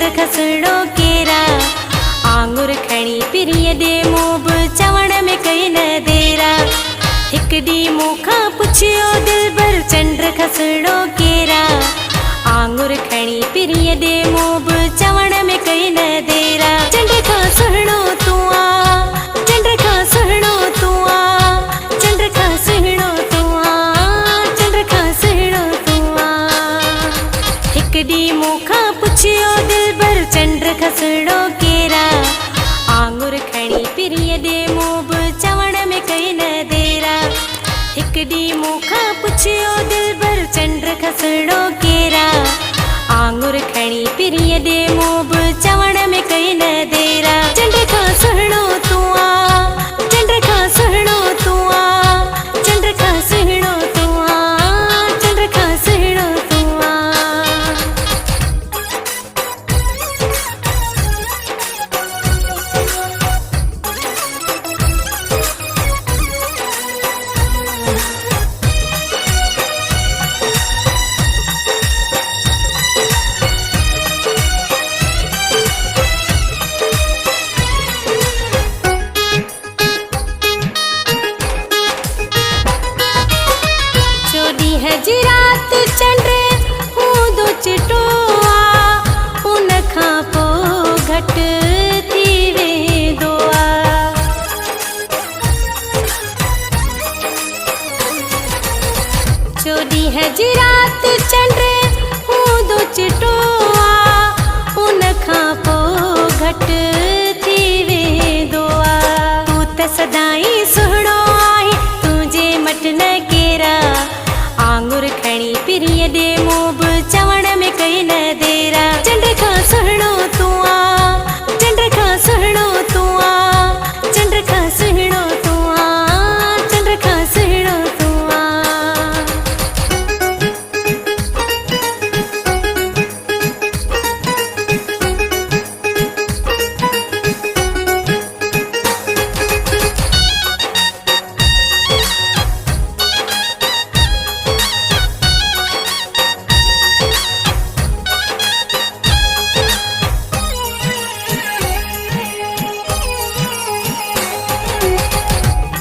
चंड खसड़ो केरा। आंगुर खणी पिरिय दे मोब चवण में कई न देरा। एक डी मूंखां पुछियो दिलबर चंड खसड़ो केरा। आंगुर खणी पिरिय दे मोब चवण में कई न देरा। चंड खां सुहिणो तूं आ, चंड खां सुहिणो तूं आ, चंड खां सुहिणो तूं आ, चंड खां सुहिणो तूं आ। एक डी मूंखां पुछियो दिलबर चंड खसड़ो केरा। आंगुर खणी पिरिय दे मोब चवण में कई न देरा। एक डी मूंखां पुछियो दिलबर चंड खसड़ो केरा। आंगुर खणी पिरिय दे मोब चवण में कई न देरा। चंड खां सुहिणो तूं आ, चंड खां सुहिणो तूं आ, चंड खां सुहिणो तूं आ, चंड खां सुहिणो तूं आ। रात चंड हूंदो चिटो आ, उन खां पोइ घटि थी वेंदो आ। चोॾींहं जी रात चंड हूंदो चिटो आ, उन खां पोइ घटि थी वेंदो आ। तूं त सदाईं सुहिणो आहे, तुंहिंजे मट न केरा। आंगुर खणी पिरिय दे मोब चवण में कई न देरा। चंड खां सुहिणो तूं आ, चंड खां सुहिणो तूं आ, चंड खां सुहिणो तूं आ, चंड खां सुहिणो तूं आ।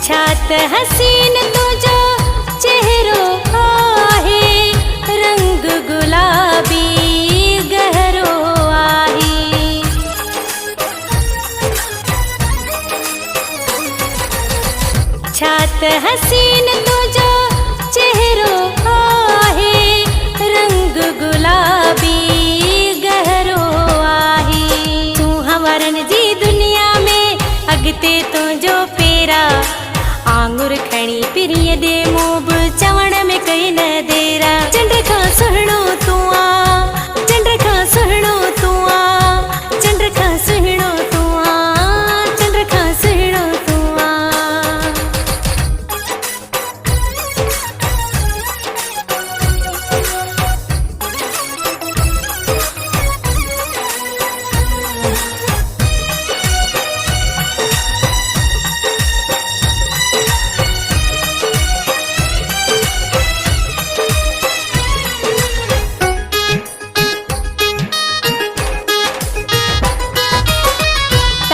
छात हसीन तुझो चेहरो आहे, रंग गुलाबी गहरो आहे। छात हसीन तुझो चेहरो आहे, रंग गुलाबी गहरो आहे। तूं हवरन जी दुनिया में अॻिते तुंहिंजो फेरा। आंगुर खणी पिरिय दे मोब चवण में कई न देरा। चंड खां सुहिणो तूं आ, चंड खां सुहिणो तूं आ, चंड खां सुहिणो तूं आ, चंड खां सुहिणो तूं आ।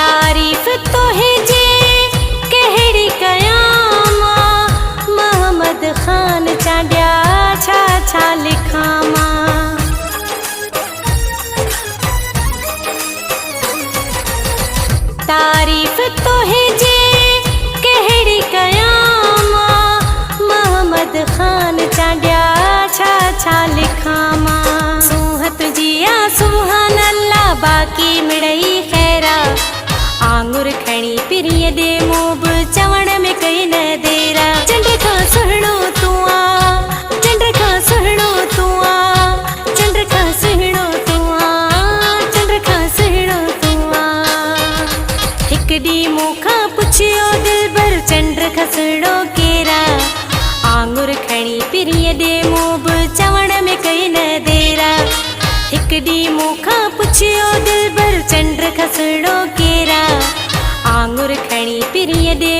तारीफ़ तोहे जे कहिड़ी कयां मां, मोहम्मद ख़ान चांडिया छा छा लिखां मां। तारीफ़ तोहे जे कहिड़ी कयां मां, मोहम्मद ख़ान चांडिया छा छा लिखां मां। सूहत जिया सुभान अल्लाह बाक़ी मिड़ई ख़ैरा। आंगुर खणी पिरिय दे मोब चवण में कई न देरा। चंड खां सुहिणो तूं आ, चंड खां सुहिणो तूं आ, चंड खां सुहिणो तूं आ, चंड खां सुहिणो तूं आ। हिक डी मूंखां पुछियो दिलबर चंड खसड़ो केरा। आंगुर खणी पिरिय दे मोब चवण में कई न देरा। हिक डी मूंखां पुछियो दिलबर चंड खसड़ो केरा। आंगुर खणी पिरिय दे